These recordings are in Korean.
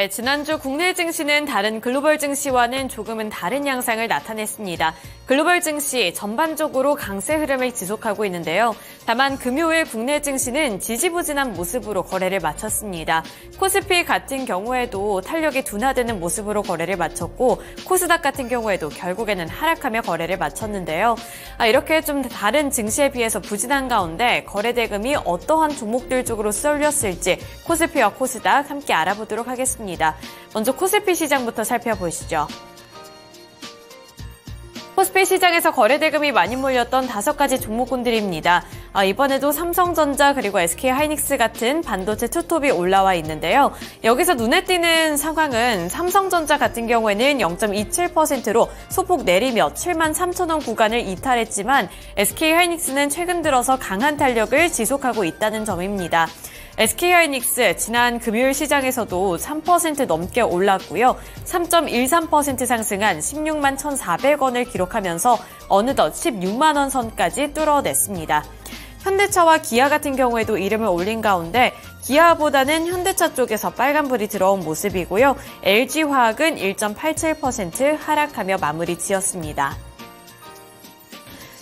네, 지난주 국내 증시는 다른 글로벌 증시와는 조금은 다른 양상을 나타냈습니다. 글로벌 증시 전반적으로 강세 흐름을 지속하고 있는데요. 다만 금요일 국내 증시는 지지부진한 모습으로 거래를 마쳤습니다. 코스피 같은 경우에도 탄력이 둔화되는 모습으로 거래를 마쳤고 코스닥 같은 경우에도 결국에는 하락하며 거래를 마쳤는데요. 이렇게 좀 다른 증시에 비해서 부진한 가운데 거래 대금이 어떠한 종목들 쪽으로 쏠렸을지 코스피와 코스닥 함께 알아보도록 하겠습니다. 먼저 코스피 시장부터 살펴보시죠. 코스피 시장에서 거래 대금이 많이 몰렸던 5가지 종목군들입니다. 이번에도 삼성전자 그리고 SK하이닉스 같은 반도체 투톱이 올라와 있는데요. 여기서 눈에 띄는 상황은 삼성전자 같은 경우에는 0.27%로 소폭 내리며 73,000원 구간을 이탈했지만 SK하이닉스는 최근 들어서 강한 탄력을 지속하고 있다는 점입니다. SK하이닉스 지난 금요일 시장에서도 3% 넘게 올랐고요. 3.13% 상승한 16만 1,400원을 기록하면서 어느덧 16만 원 선까지 뚫어냈습니다. 현대차와 기아 같은 경우에도 이름을 올린 가운데 기아보다는 현대차 쪽에서 빨간불이 들어온 모습이고요. LG화학은 1.87% 하락하며 마무리 지었습니다.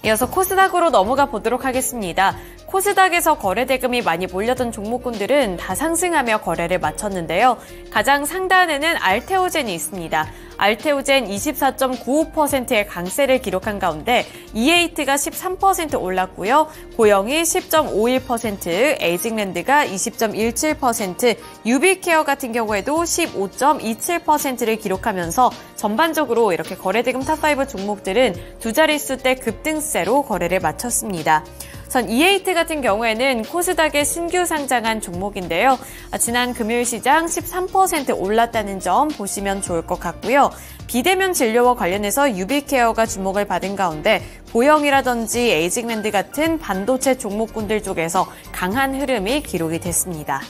이어서 코스닥으로 넘어가 보도록 하겠습니다. 코스닥에서 거래 대금이 많이 몰렸던 종목군들은 다 상승하며 거래를 마쳤는데요. 가장 상단에는 알테오젠이 있습니다. 알테오젠 24.95%의 강세를 기록한 가운데 이에이트가 13% 올랐고요. 고영이 10.51%, 에이징랜드가 20.17%, 유비케어 같은 경우에도 15.27%를 기록하면서 전반적으로 이렇게 거래대금 탑5 종목들은 두 자릿수대 급등세로 거래를 마쳤습니다. 전 이에이트 같은 경우에는 코스닥에 신규 상장한 종목인데요. 지난 금요일 시장 13% 올랐다는 점 보시면 좋을 것 같고요. 비대면 진료와 관련해서 유비케어가 주목을 받은 가운데 보영이라든지 에이징랜드 같은 반도체 종목군들 쪽에서 강한 흐름이 기록이 됐습니다.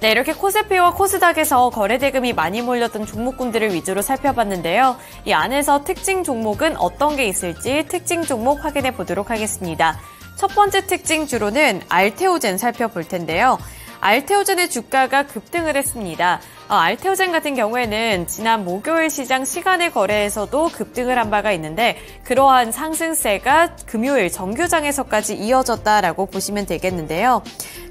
네, 이렇게 코스피와 코스닥에서 거래 대금이 많이 몰렸던 종목군들을 위주로 살펴봤는데요. 이 안에서 특징 종목은 어떤 게 있을지 특징 종목 확인해 보도록 하겠습니다. 첫 번째 특징 주로는 알테오젠 살펴볼 텐데요. 알테오젠의 주가가 급등을 했습니다. 알테오젠 같은 경우에는 지난 목요일 시장 시간의 거래에서도 급등을 한 바가 있는데 그러한 상승세가 금요일 정규장에서까지 이어졌다라고 보시면 되겠는데요.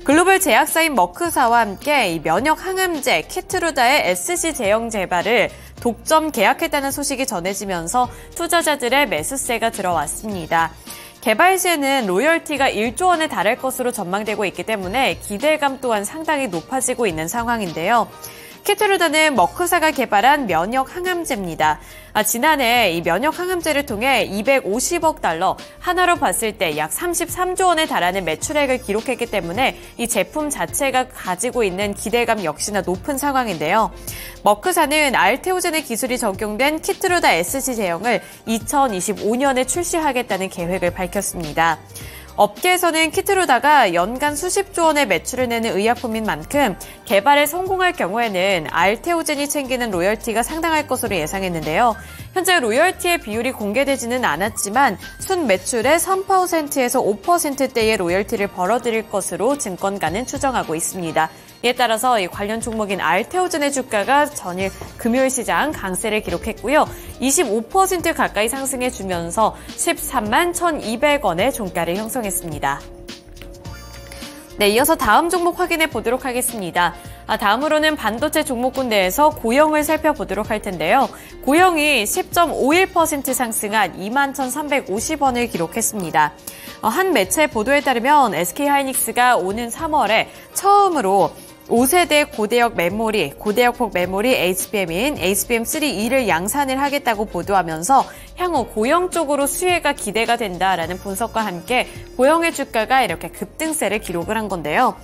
글로벌 제약사인 머크사와 함께 이 면역 항암제 키트루다의 SC 제형 재발을 독점 계약했다는 소식이 전해지면서 투자자들의 매수세가 들어왔습니다. 개발 시에는 로열티가 1조 원에 달할 것으로 전망되고 있기 때문에 기대감 또한 상당히 높아지고 있는 상황인데요. 키트루다는 머크사가 개발한 면역 항암제입니다. 지난해 이 면역 항암제를 통해 250억 달러, 하나로 봤을 때 약 33조 원에 달하는 매출액을 기록했기 때문에 이 제품 자체가 가지고 있는 기대감 역시나 높은 상황인데요. 머크사는 알테오젠의 기술이 적용된 키트루다 SC 제형을 2025년에 출시하겠다는 계획을 밝혔습니다. 업계에서는 키트루다가 연간 수십조 원의 매출을 내는 의약품인 만큼 개발에 성공할 경우에는 알테오젠이 챙기는 로열티가 상당할 것으로 예상했는데요. 현재 로열티의 비율이 공개되지는 않았지만 순 매출의 3%에서 5%대의 로열티를 벌어들일 것으로 증권가는 추정하고 있습니다. 이에 따라서 이 관련 종목인 알테오젠의 주가가 전일 금요일 시장 강세를 기록했고요. 25% 가까이 상승해주면서 13만 1,200원의 종가를 형성했습니다. 네, 이어서 다음 종목 확인해 보도록 하겠습니다. 다음으로는 반도체 종목군 내에서 고영을 살펴보도록 할 텐데요. 고영이 10.51% 상승한 21,350원을 기록했습니다. 한 매체 보도에 따르면 SK하이닉스가 오는 3월에 처음으로 5세대 고대역 메모리, 고대역폭 메모리 HBM인 HBM3E를 양산을 하겠다고 보도하면서 향후 고영 쪽으로 수혜가 기대가 된다라는 분석과 함께 고영의 주가가 이렇게 급등세를 기록을 한 건데요.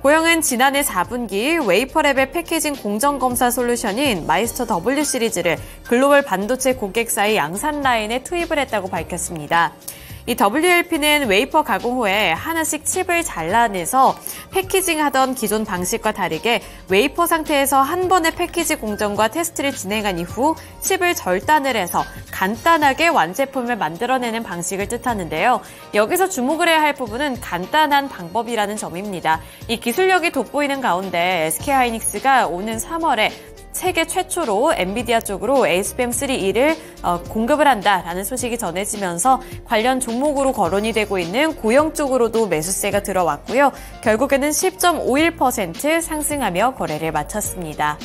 고영은 지난해 4분기 웨이퍼랩의 패키징 공정검사 솔루션인 마이스터 W 시리즈를 글로벌 반도체 고객사의 양산 라인에 투입을 했다고 밝혔습니다. 이 WLP는 웨이퍼 가공 후에 하나씩 칩을 잘라내서 패키징하던 기존 방식과 다르게 웨이퍼 상태에서 한 번의 패키지 공정과 테스트를 진행한 이후 칩을 절단을 해서 간단하게 완제품을 만들어내는 방식을 뜻하는데요. 여기서 주목을 해야 할 부분은 간단한 방법이라는 점입니다. 이 기술력이 돋보이는 가운데 SK하이닉스가 오는 3월에 세계 최초로 엔비디아 쪽으로 ASPM3E를 공급을 한다라는 소식이 전해지면서 관련 종목으로 거론이 되고 있는 고영 쪽으로도 매수세가 들어왔고요. 결국에는 10.51% 상승하며 거래를 마쳤습니다.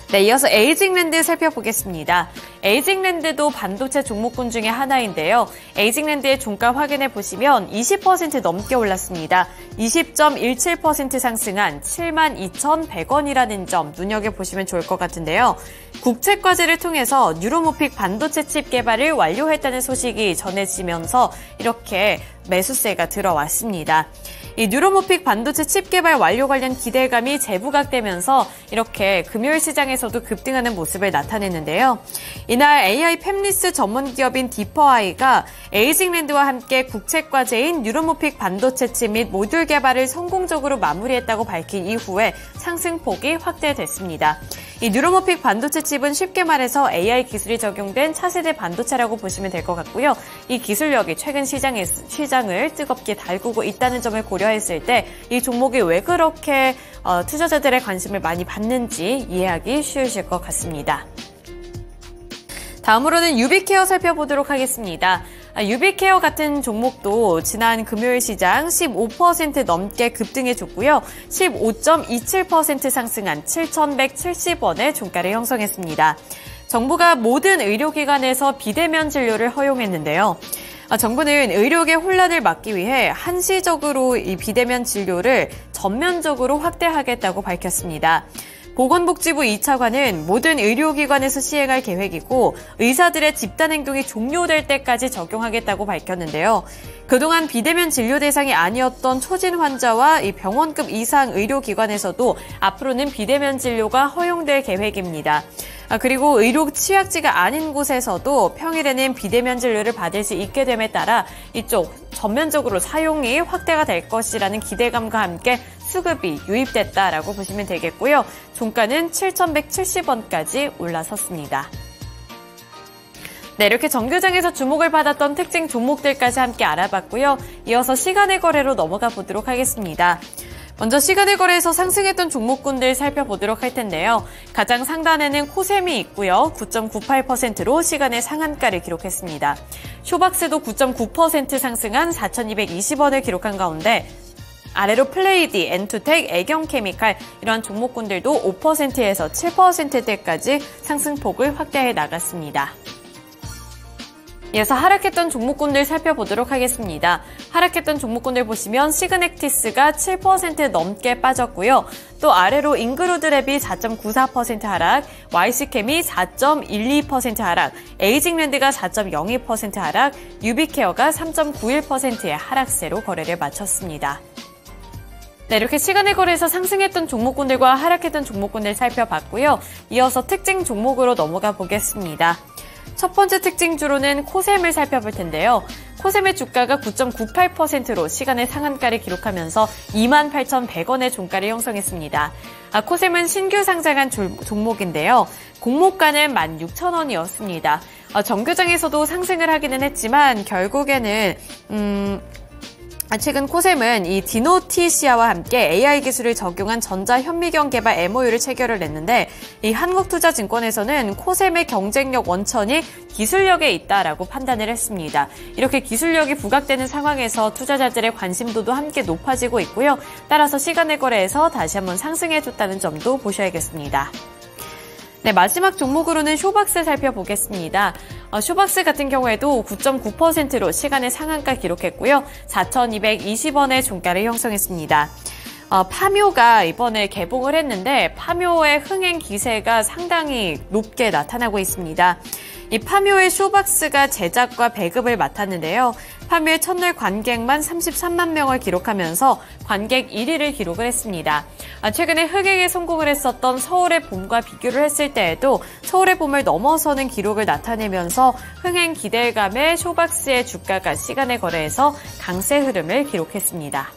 네, 이어서 에이징랜드 살펴보겠습니다. 에이징랜드도 반도체 종목군 중에 하나인데요. 에이징랜드의 종가 확인해 보시면 20% 넘게 올랐습니다. 20.17% 상승한 72,100원이라는 점 눈여겨보시면 좋을 것 같은데요. 국책과제를 통해서 뉴로모픽 반도체 칩 개발을 완료했다는 소식이 전해지면서 이렇게 매수세가 들어왔습니다. 이 뉴로모픽 반도체 칩 개발 완료 관련 기대감이 재부각되면서 이렇게 금요일 시장에서도 급등하는 모습을 나타냈는데요. 이날 AI 팹리스 전문 기업인 디퍼아이가 에이징랜드와 함께 국책과제인 뉴로모픽 반도체 칩 및 모듈 개발을 성공적으로 마무리했다고 밝힌 이후에 상승폭이 확대됐습니다. 이 뉴로모픽 반도체 칩은 쉽게 말해서 AI 기술이 적용된 차세대 반도체라고 보시면 될 것 같고요. 이 기술력이 최근 시장을 뜨겁게 달구고 있다는 점을 고려했을 때 이 종목이 왜 그렇게 투자자들의 관심을 많이 받는지 이해하기 쉬우실 것 같습니다. 다음으로는 유비케어 살펴보도록 하겠습니다. 유비케어 같은 종목도 지난 금요일 시장 15% 넘게 급등해줬고요. 15.27% 상승한 7,170원의 종가를 형성했습니다. 정부가 모든 의료기관에서 비대면 진료를 허용했는데요. 정부는 의료계 혼란을 막기 위해 한시적으로 이 비대면 진료를 전면적으로 확대하겠다고 밝혔습니다. 보건복지부 2차관은 모든 의료기관에서 시행할 계획이고 의사들의 집단행동이 종료될 때까지 적용하겠다고 밝혔는데요. 그동안 비대면 진료 대상이 아니었던 초진 환자와 이 병원급 이상 의료기관에서도 앞으로는 비대면 진료가 허용될 계획입니다. 그리고 의료 취약지가 아닌 곳에서도 평일에는 비대면 진료를 받을 수 있게 됨에 따라 이쪽 전면적으로 사용이 확대가 될 것이라는 기대감과 함께 수급이 유입됐다라고 보시면 되겠고요. 종가는 7,170원까지 올라섰습니다. 네, 이렇게 정규장에서 주목을 받았던 특징 종목들까지 함께 알아봤고요. 이어서 시간의 거래로 넘어가 보도록 하겠습니다. 먼저 시간의 거래에서 상승했던 종목군들 살펴보도록 할 텐데요. 가장 상단에는 코셈이 있고요. 9.98%로 시간의 상한가를 기록했습니다. 쇼박스도 9.9% 상승한 4,220원을 기록한 가운데 아래로 플레이디, 엔투텍, 애경케미칼 이러한 종목군들도 5%에서 7%대까지 상승폭을 확대해 나갔습니다. 이어서 하락했던 종목군들 살펴보도록 하겠습니다. 하락했던 종목군들 보시면 시그넥티스가 7% 넘게 빠졌고요. 또 아래로 잉그로드랩이 4.94% 하락, YC캠이 4.12% 하락, 에이징랜드가 4.02% 하락, 유비케어가 3.91%의 하락세로 거래를 마쳤습니다. 네, 이렇게 시간의 거래에서 상승했던 종목군들과 하락했던 종목군들 살펴봤고요. 이어서 특징 종목으로 넘어가 보겠습니다. 첫 번째 특징주로는 코셈을 살펴볼 텐데요. 코셈의 주가가 9.98%로 시간의 상한가를 기록하면서 28,100원의 종가를 형성했습니다. 코셈은 신규 상장한 종목인데요. 공모가는 16,000원이었습니다. 정규장에서도 상승을 하기는 했지만 결국에는 최근 코셈은 이 디노티시아와 함께 AI 기술을 적용한 전자현미경 개발 MOU를 체결을 했는데 이 한국투자증권에서는 코셈의 경쟁력 원천이 기술력에 있다라고 판단을 했습니다. 이렇게 기술력이 부각되는 상황에서 투자자들의 관심도도 함께 높아지고 있고요. 따라서 시간의 거래에서 다시 한번 상승해줬다는 점도 보셔야겠습니다. 네, 마지막 종목으로는 쇼박스 살펴보겠습니다. 쇼박스 같은 경우에도 9.9%로 시간의 상한가 기록했고요. 4,220원의 종가를 형성했습니다. 파묘가 이번에 개봉을 했는데 파묘의 흥행 기세가 상당히 높게 나타나고 있습니다. 이 파묘의 쇼박스가 제작과 배급을 맡았는데요. 파묘의 첫날 관객만 33만 명을 기록하면서 관객 1위를 기록을 했습니다. 최근에 흥행에 성공을 했었던 서울의 봄과 비교를 했을 때에도 서울의 봄을 넘어서는 기록을 나타내면서 흥행 기대감에 쇼박스의 주가가 시간의 거래에서 강세 흐름을 기록했습니다.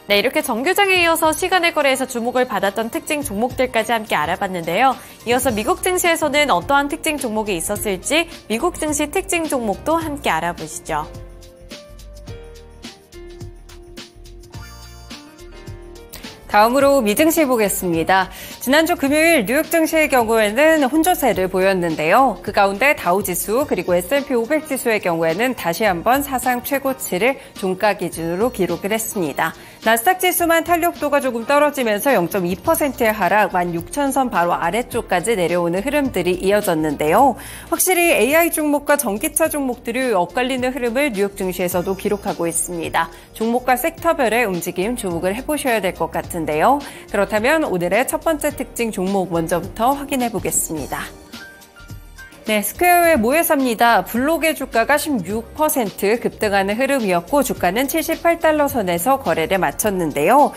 네, 이렇게 정규장에 이어서 시간의 거래에서 주목을 받았던 특징 종목들까지 함께 알아봤는데요. 이어서 미국 증시에서는 어떠한 특징 종목이 있었을지 미국 증시 특징 종목도 함께 알아보시죠. 다음으로 미증시 보겠습니다. 지난주 금요일 뉴욕 증시의 경우에는 혼조세를 보였는데요. 그 가운데 다우지수 그리고 S&P 500 지수의 경우에는 다시 한번 사상 최고치를 종가 기준으로 기록을 했습니다. 나스닥 지수만 탄력도가 조금 떨어지면서 0.2%의 하락, 16,000선 바로 아래쪽까지 내려오는 흐름들이 이어졌는데요. 확실히 AI 종목과 전기차 종목들이 엇갈리는 흐름을 뉴욕 증시에서도 기록하고 있습니다. 종목과 섹터별의 움직임 주목을 해보셔야 될 것 같은데요. 그렇다면 오늘의 첫 번째 특징 종목 먼저부터 확인해 보겠습니다. 네, 스퀘어의 모회사입니다. 블록의 주가가 16% 급등하는 흐름이었고 주가는 78달러 선에서 거래를 마쳤는데요.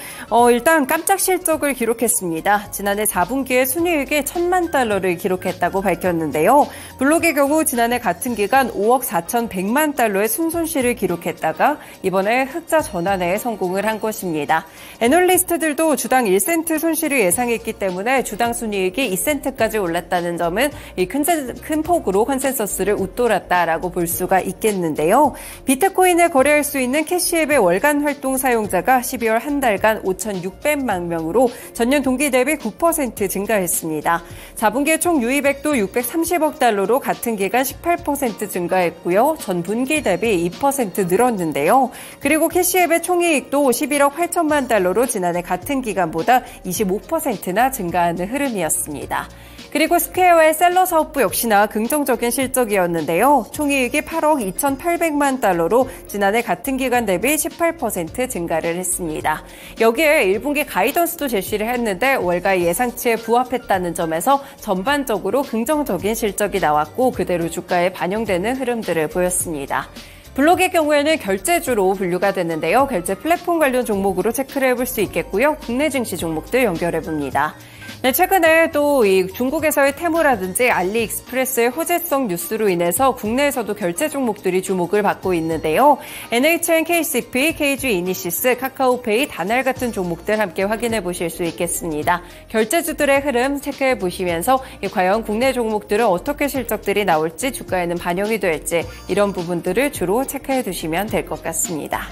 일단 깜짝 실적을 기록했습니다. 지난해 4분기에 순이익이 1,000만 달러를 기록했다고 밝혔는데요. 블록의 경우 지난해 같은 기간 5억 4,100만 달러의 순손실을 기록했다가 이번에 흑자 전환에 성공을 한 것입니다. 애널리스트들도 주당 1센트 손실을 예상했기 때문에 주당 순이익이 2센트까지 올랐다는 점은 큰 폭으로 컨센서스를 웃돌았다라고 볼 수가 있겠는데요. 비트코인을 거래할 수 있는 캐시앱의 월간 활동 사용자가 12월 한 달간 5,600만 명으로 전년 동기 대비 9% 증가했습니다. 4분기의 총 유입액도 630억 달러로 같은 기간 18% 증가했고요. 전 분기 대비 2% 늘었는데요. 그리고 캐시앱의 총이익도 11억 8천만 달러로 지난해 같은 기간보다 25%나 증가하는 흐름이었습니다. 그리고 스퀘어의 셀러 사업부 역시나 긍정적인 실적이었는데요. 총이익이 8억 2,800만 달러로 지난해 같은 기간 대비 18% 증가를 했습니다. 여기에 1분기 가이던스도 제시를 했는데 월가 예상치에 부합했다는 점에서 전반적으로 긍정적인 실적이 나왔고 그대로 주가에 반영되는 흐름들을 보였습니다. 블록의 경우에는 결제주로 분류가 됐는데요. 결제 플랫폼 관련 종목으로 체크를 해볼 수 있겠고요. 국내 증시 종목들 연결해봅니다. 네, 최근에 또 이 중국에서의 테무라든지 알리익스프레스의 호재성 뉴스로 인해서 국내에서도 결제 종목들이 주목을 받고 있는데요. NHN, KCP, KG 이니시스, 카카오페이, 다날 같은 종목들 함께 확인해 보실 수 있겠습니다. 결제주들의 흐름 체크해 보시면서 과연 국내 종목들은 어떻게 실적들이 나올지 주가에는 반영이 될지 이런 부분들을 주로 체크해 두시면 될 것 같습니다.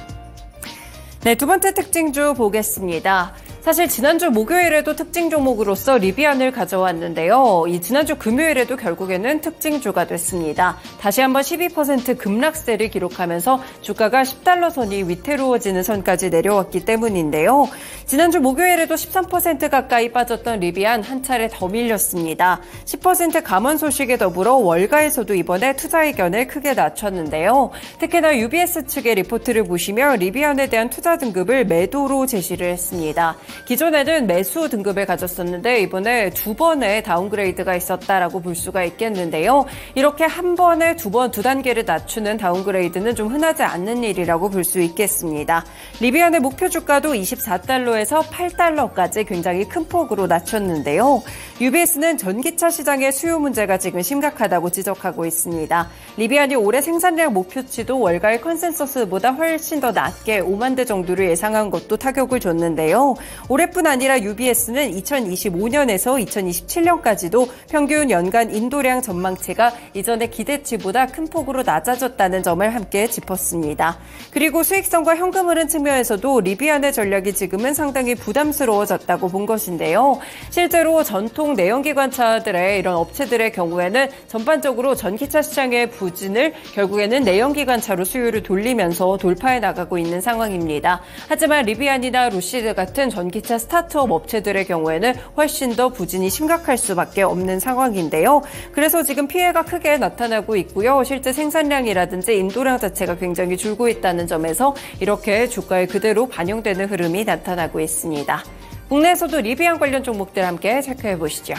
네, 두 번째 특징주 보겠습니다. 사실 지난주 목요일에도 특징 종목으로서 리비안을 가져왔는데요. 이 지난주 금요일에도 결국에는 특징주가 됐습니다. 다시 한번 12% 급락세를 기록하면서 주가가 10달러 선이 위태로워지는 선까지 내려왔기 때문인데요. 지난주 목요일에도 13% 가까이 빠졌던 리비안 한 차례 더 밀렸습니다. 10% 감원 소식에 더불어 월가에서도 이번에 투자 의견을 크게 낮췄는데요. 특히나 UBS 측의 리포트를 보시면 리비안에 대한 투자 등급을 매도로 제시를 했습니다. 기존에는 매수 등급을 가졌었는데 이번에 두 번의 다운그레이드가 있었다라고 볼 수가 있겠는데요. 이렇게 한 번에 두 단계를 낮추는 다운그레이드는 좀 흔하지 않는 일이라고 볼 수 있겠습니다. 리비안의 목표 주가도 24달러에서 8달러까지 굉장히 큰 폭으로 낮췄는데요. UBS는 전기차 시장의 수요 문제가 지금 심각하다고 지적하고 있습니다. 리비안이 올해 생산량 목표치도 월가의 컨센서스보다 훨씬 더 낮게 5만 대 정도를 예상한 것도 타격을 줬는데요. 올해뿐 아니라 UBS는 2025년에서 2027년까지도 평균 연간 인도량 전망치가 이전의 기대치보다 큰 폭으로 낮아졌다는 점을 함께 짚었습니다. 그리고 수익성과 현금 흐름 측면에서도 리비안의 전략이 지금은 상당히 부담스러워졌다고 본 것인데요. 실제로 전통 내연기관차들의 이런 업체들의 경우에는 전반적으로 전기차 시장의 부진을 결국에는 내연기관차로 수요를 돌리면서 돌파해 나가고 있는 상황입니다. 하지만 리비안이나 루시드 같은 전 전기차 스타트업 업체들의 경우에는 훨씬 더 부진이 심각할 수밖에 없는 상황인데요. 그래서 지금 피해가 크게 나타나고 있고요. 실제 생산량이라든지 인도량 자체가 굉장히 줄고 있다는 점에서 이렇게 주가에 그대로 반영되는 흐름이 나타나고 있습니다. 국내에서도 리비안 관련 종목들 함께 체크해 보시죠.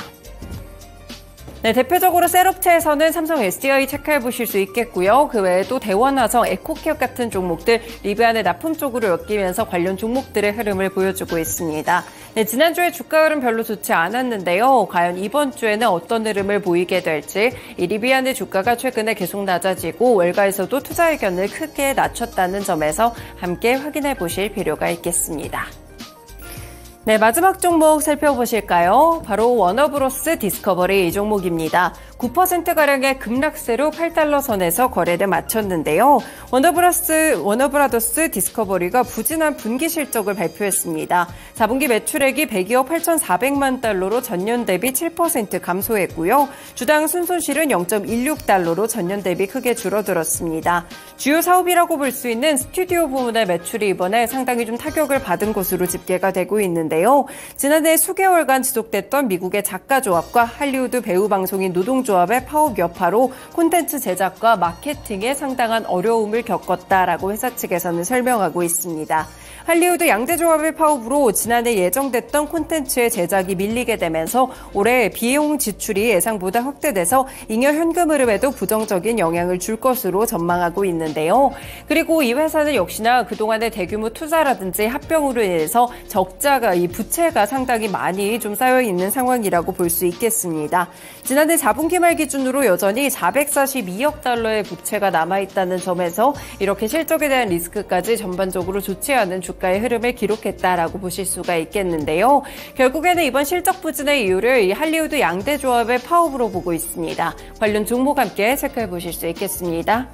네, 대표적으로 셀업체에서는 삼성 SDI 체크해 보실 수 있겠고요. 그 외에도 대원화성, 에코케어 같은 종목들 리비안의 납품 쪽으로 엮이면서 관련 종목들의 흐름을 보여주고 있습니다. 네, 지난주에 주가 흐름 별로 좋지 않았는데요. 과연 이번 주에는 어떤 흐름을 보이게 될지, 이 리비안의 주가가 최근에 계속 낮아지고 월가에서도 투자 의견을 크게 낮췄다는 점에서 함께 확인해 보실 필요가 있겠습니다. 네, 마지막 종목 살펴보실까요? 바로 워너브로스 디스커버리 이 종목입니다. 9%가량의 급락세로 8달러 선에서 거래를 마쳤는데요. 워너브라더스 디스커버리가 부진한 분기 실적을 발표했습니다. 4분기 매출액이 102억 8,400만 달러로 전년 대비 7% 감소했고요. 주당 순손실은 0.16달러로 전년 대비 크게 줄어들었습니다. 주요 사업이라고 볼 수 있는 스튜디오 부문의 매출이 이번에 상당히 좀 타격을 받은 것으로 집계가 되고 있는데요. 지난해 수개월간 지속됐던 미국의 작가조합과 할리우드 배우 방송인 노동조합의 파업 여파로 콘텐츠 제작과 마케팅에 상당한 어려움을 겪었다라고 회사 측에서는 설명하고 있습니다. 할리우드 양대조합의 파업으로 지난해 예정됐던 콘텐츠의 제작이 밀리게 되면서 올해 비용 지출이 예상보다 확대돼서 잉여 현금 흐름에도 부정적인 영향을 줄 것으로 전망하고 있는데요. 그리고 이 회사는 역시나 그동안의 대규모 투자라든지 합병으로 인해서 적자가, 이 부채가 상당히 많이 좀 쌓여있는 상황이라고 볼 수 있겠습니다. 지난해 4분기 말 기준으로 여전히 442억 달러의 부채가 남아있다는 점에서 이렇게 실적에 대한 리스크까지 전반적으로 좋지 않은 주가의 흐름을 기록했다라고 보실 수가 있겠는데요. 결국에는 이번 실적 부진의 이유를 이 할리우드 양대조합의 파업으로 보고 있습니다. 관련 종목 함께 체크해 보실 수 있겠습니다.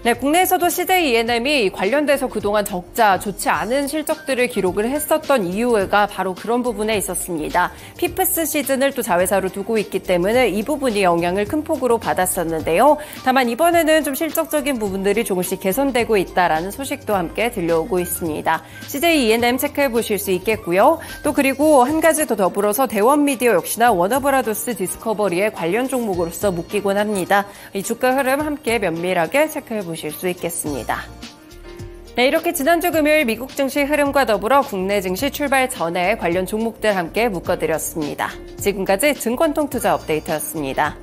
네, 국내에서도 CJ E&M이 관련돼서 그동안 적자, 좋지 않은 실적들을 기록을 했었던 이유가 바로 그런 부분에 있었습니다. 피프스 시즌을 또 자회사로 두고 있기 때문에 이 부분이 영향을 큰 폭으로 받았었는데요. 다만 이번에는 좀 실적적인 부분들이 조금씩 개선되고 있다라는 소식도 함께 들려오고 있습니다. CJ E&M 체크해 보실 수 있겠고요. 또 그리고 한 가지 더 더불어서 대원미디어 역시나 워너브라더스 디스커버리의 관련 종목으로서 묶이곤 합니다. 이 주가 흐름 함께 면밀하게 체크해 보실 수 있겠습니다. 네, 이렇게 지난주 금요일 미국 증시 흐름과 더불어 국내 증시 출발 전에 관련 종목들 함께 묶어드렸습니다. 지금까지 증권통투자 업데이트였습니다.